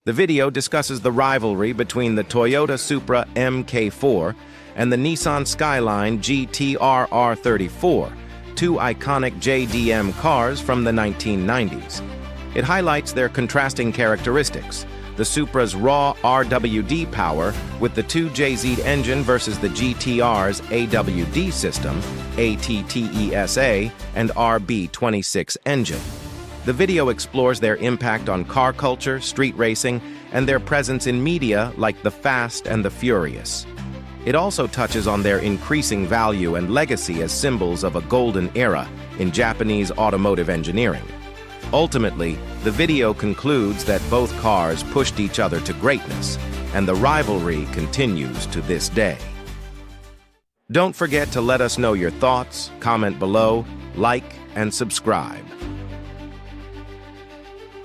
The video discusses the rivalry between the Toyota Supra MK4 and the Nissan Skyline GT-R R34, two iconic JDM cars from the 1990s. It highlights their contrasting characteristics: the Supra's raw RWD power with the 2JZ engine versus the GTR's AWD system, ATTESA, and RB26 engine. The video explores their impact on car culture, street racing, and their presence in media like The Fast and the Furious. It also touches on their increasing value and legacy as symbols of a golden era in Japanese automotive engineering. Ultimately, the video concludes that both cars pushed each other to greatness, and the rivalry continues to this day. Don't forget to let us know your thoughts, comment below, like, and subscribe.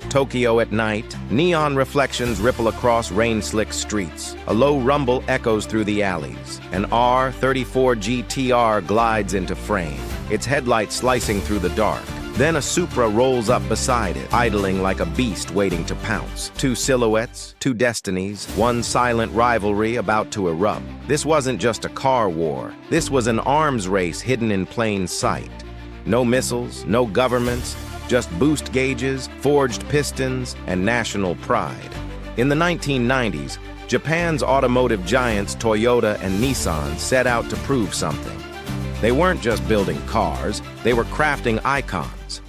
Tokyo at night, neon reflections ripple across rain-slick streets. A low rumble echoes through the alleys. An R34 GTR glides into frame, its headlights slicing through the dark. Then a Supra rolls up beside it, idling like a beast waiting to pounce. Two silhouettes, two destinies, one silent rivalry about to erupt. This wasn't just a car war. This was an arms race hidden in plain sight. No missiles, no governments, just boost gauges, forged pistons, and national pride. In the 1990s, Japan's automotive giants Toyota and Nissan set out to prove something. They weren't just building cars, they were crafting icons.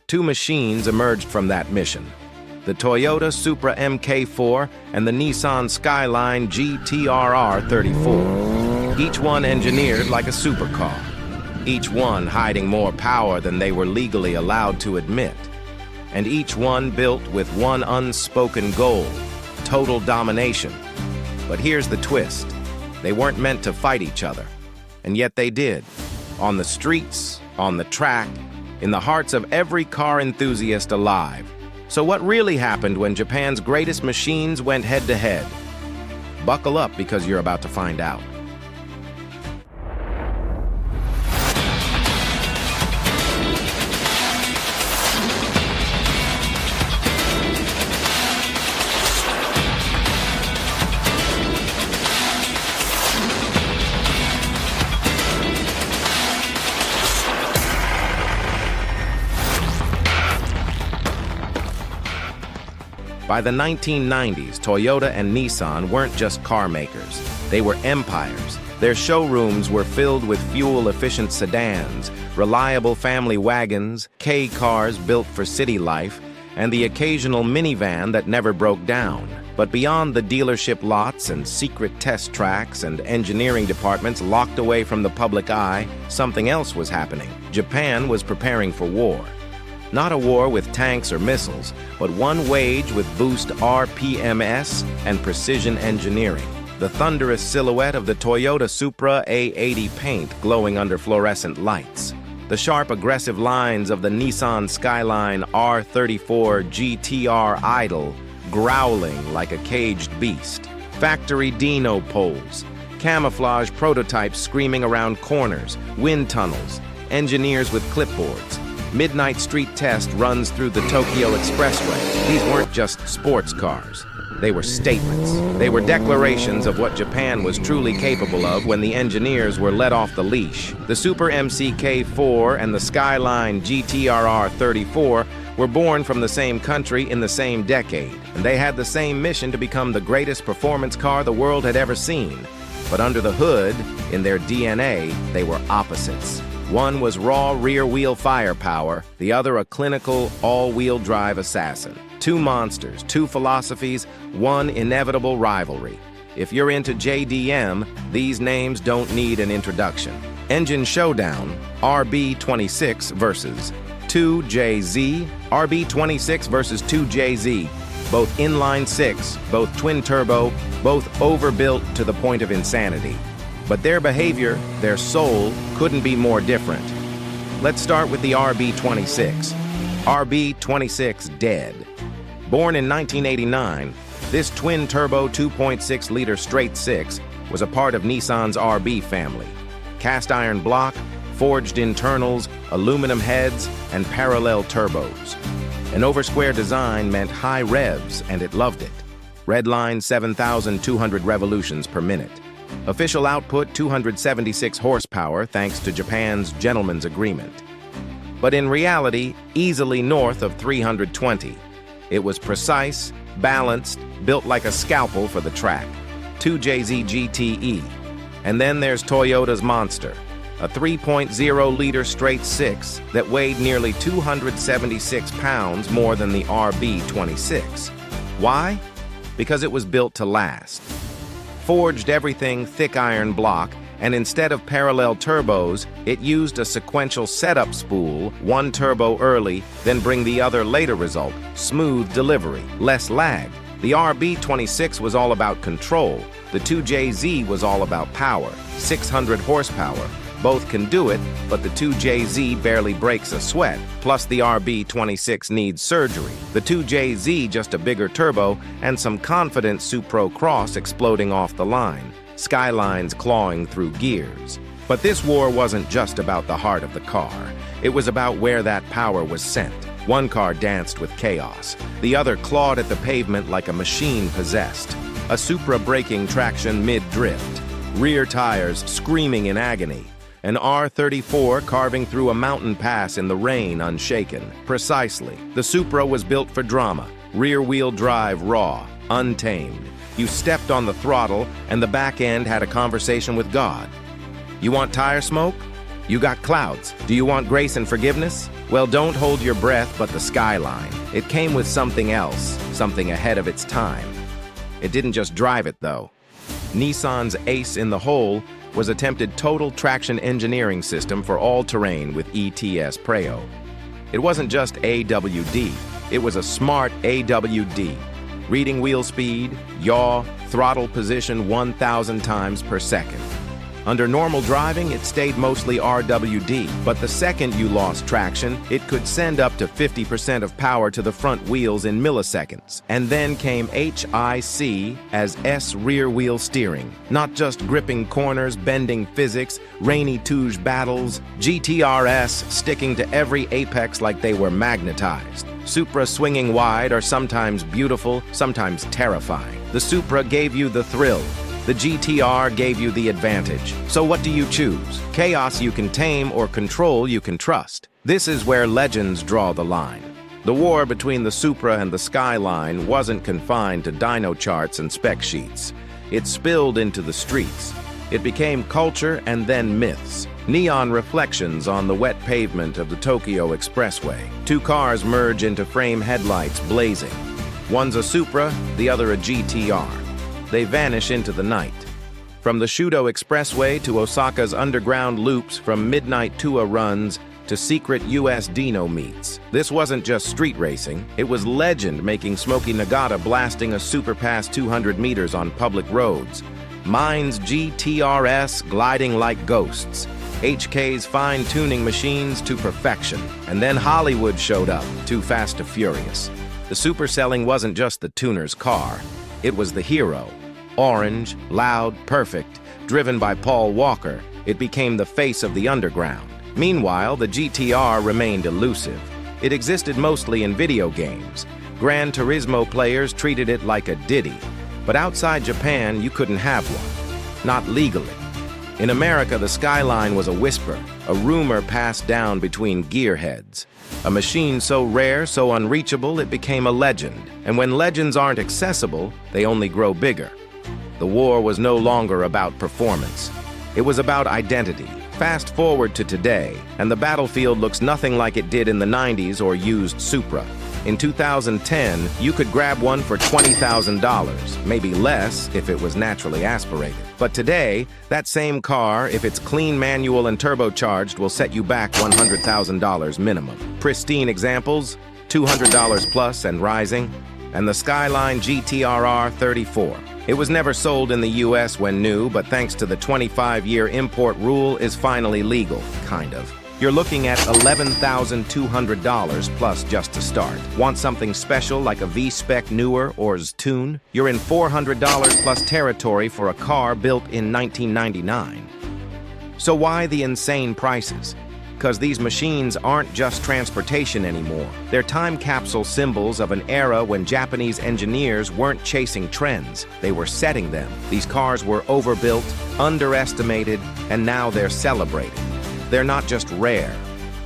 Two machines emerged from that mission: the Toyota Supra MK4 and the Nissan Skyline GT-R R34. Each one engineered like a supercar. Each one hiding more power than they were legally allowed to admit. And each one built with one unspoken goal: total domination. But here's the twist: they weren't meant to fight each other. And yet they did. On the streets, on the track, in the hearts of every car enthusiast alive. So what really happened when Japan's greatest machines went head-to-head? Buckle up, because you're about to find out. By the 1990s, Toyota and Nissan weren't just car makers. They were empires. Their showrooms were filled with fuel-efficient sedans, reliable family wagons, K-cars built for city life, and the occasional minivan that never broke down. But beyond the dealership lots and secret test tracks and engineering departments locked away from the public eye, something else was happening. Japan was preparing for war. Not a war with tanks or missiles, but one waged with boost RPMs and precision engineering. The thunderous silhouette of the Toyota Supra A80 paint glowing under fluorescent lights. The sharp, aggressive lines of the Nissan Skyline R34 GT-R idle, growling like a caged beast. Factory dyno poles, camouflage prototypes screaming around corners, wind tunnels, engineers with clipboards. Midnight street test runs through the Tokyo Expressway. These weren't just sports cars. They were statements. They were declarations of what Japan was truly capable of when the engineers were let off the leash. The Super MK4 and the Skyline GT-R R34 were born from the same country in the same decade, and they had the same mission to become the greatest performance car the world had ever seen. But under the hood, in their DNA, they were opposites. One was raw rear-wheel firepower, the other a clinical, all-wheel drive assassin. Two monsters, two philosophies, one inevitable rivalry. If you're into JDM, these names don't need an introduction. Engine showdown: RB26 versus 2JZ. RB26 versus 2JZ. Both inline-six, both twin-turbo, both overbuilt to the point of insanity. But their behavior, their soul, couldn't be more different. Let's start with the RB26. RB26 dead. Born in 1989, this twin-turbo 2.6-liter straight-six was a part of Nissan's RB family. Cast-iron block, forged internals, aluminum heads, and parallel turbos. An over-square design meant high revs, and it loved it. Redline 7,200 revolutions per minute. Official output 276 horsepower thanks to Japan's gentleman's agreement. But in reality, easily north of 320. It was precise, balanced, built like a scalpel for the track. 2JZ GTE. And then there's Toyota's Monster, a 3.0-liter straight six that weighed nearly 276 pounds more than the RB26. Why? Because it was built to last. Forged everything thick iron block, and instead of parallel turbos, it used a sequential setup spool, one turbo early, then bring the other later result, smooth delivery, less lag. The RB26 was all about control. The 2JZ was all about power, 600 horsepower. Both can do it, but the 2JZ barely breaks a sweat, plus the RB26 needs surgery. The 2JZ just a bigger turbo and some confident Supro cross exploding off the line, skylines clawing through gears. But this war wasn't just about the heart of the car. It was about where that power was sent. One car danced with chaos. The other clawed at the pavement like a machine possessed. A Supra breaking traction mid-drift. Rear tires screaming in agony. An R34 carving through a mountain pass in the rain unshaken. Precisely. The Supra was built for drama. Rear-wheel drive raw, untamed. You stepped on the throttle and the back end had a conversation with God. You want tire smoke? You got clouds. Do you want grace and forgiveness? Well, don't hold your breath, but the Skyline. It came with something else, something ahead of its time. It didn't just drive it, though. Nissan's ace in the hole was attempted total traction engineering system for all-terrain with ETS Preo. It wasn't just AWD, it was a smart AWD. Reading wheel speed, yaw, throttle position 1,000 times per second. Under normal driving, it stayed mostly RWD, but the second you lost traction, it could send up to 50% of power to the front wheels in milliseconds. And then came HIC as S rear wheel steering. Not just gripping corners, bending physics, rainy touge battles, GTRS sticking to every apex like they were magnetized. Supra swinging wide are sometimes beautiful, sometimes terrifying. The Supra gave you the thrill. The GTR gave you the advantage. So what do you choose? Chaos you can tame or control you can trust. This is where legends draw the line. The war between the Supra and the Skyline wasn't confined to dyno charts and spec sheets. It spilled into the streets. It became culture and then myths. Neon reflections on the wet pavement of the Tokyo Expressway. Two cars merge into frame headlights blazing. One's a Supra, the other a GTR. They vanish into the night. From the Shudo Expressway to Osaka's underground loops, from midnight Tua runs to secret US Dino meets. This wasn't just street racing, it was legend making Smokey Nagata blasting a super past 200 meters on public roads. Mine's GTRS gliding like ghosts. HK's fine-tuning machines to perfection. And then Hollywood showed up, too fast to furious. The superselling wasn't just the tuner's car. It was the hero. Orange, loud, perfect, driven by Paul Walker, it became the face of the underground. Meanwhile, the GTR remained elusive. It existed mostly in video games. Gran Turismo players treated it like a ditty. But outside Japan, you couldn't have one. Not legally. In America, the Skyline was a whisper, a rumor passed down between gearheads. A machine so rare, so unreachable, it became a legend. And when legends aren't accessible, they only grow bigger. The war was no longer about performance. It was about identity. Fast forward to today, and the battlefield looks nothing like it did in the 90s or used Supra. In 2010, you could grab one for $20,000, maybe less if it was naturally aspirated. But today, that same car, if it's clean manual and turbocharged, will set you back $100,000 minimum. Pristine examples, $200 plus and rising, and the Skyline GT-R R34. It was never sold in the US when new, but thanks to the 25-year import rule is finally legal, kind of. You're looking at $11,200 plus just to start. Want something special like a V-Spec newer or Z-Tune? You're in $400 plus territory for a car built in 1999. So why the insane prices? Because these machines aren't just transportation anymore. They're time capsule symbols of an era when Japanese engineers weren't chasing trends. They were setting them. These cars were overbuilt, underestimated, and now they're celebrated. They're not just rare.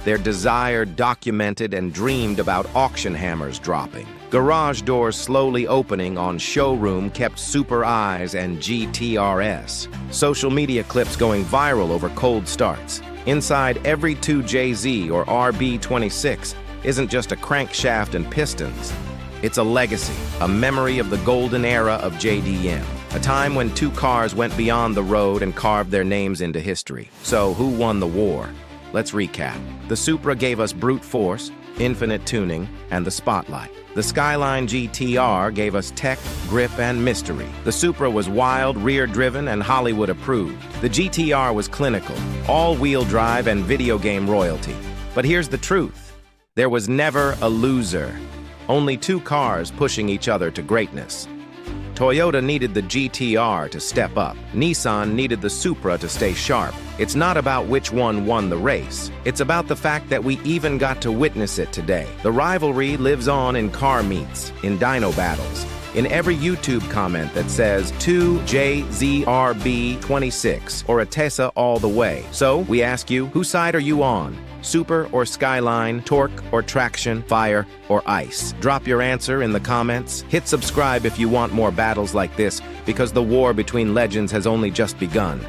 They're desired, documented, and dreamed about auction hammers dropping. Garage doors slowly opening on showroom kept super eyes and GTRs. Social media clips going viral over cold starts. Inside every 2JZ or RB26 isn't just a crankshaft and pistons. It's a legacy, a memory of the golden era of JDM, a time when two cars went beyond the road and carved their names into history. So, who won the war? Let's recap. The Supra gave us brute force, infinite tuning, and the spotlight. The Skyline GT-R gave us tech, grip, and mystery. The Supra was wild, rear-driven, and Hollywood-approved. The GT-R was clinical, all-wheel drive and video game royalty. But here's the truth. There was never a loser. Only two cars pushing each other to greatness. Toyota needed the GT-R to step up. Nissan needed the Supra to stay sharp. It's not about which one won the race. It's about the fact that we even got to witness it today. The rivalry lives on in car meets, in dyno battles, in every YouTube comment that says 2JZRB26 or ATTESA all the way. So, we ask you, whose side are you on? Super or Skyline, torque or traction, fire or ice? Drop your answer in the comments. Hit subscribe if you want more battles like this, because the war between legends has only just begun.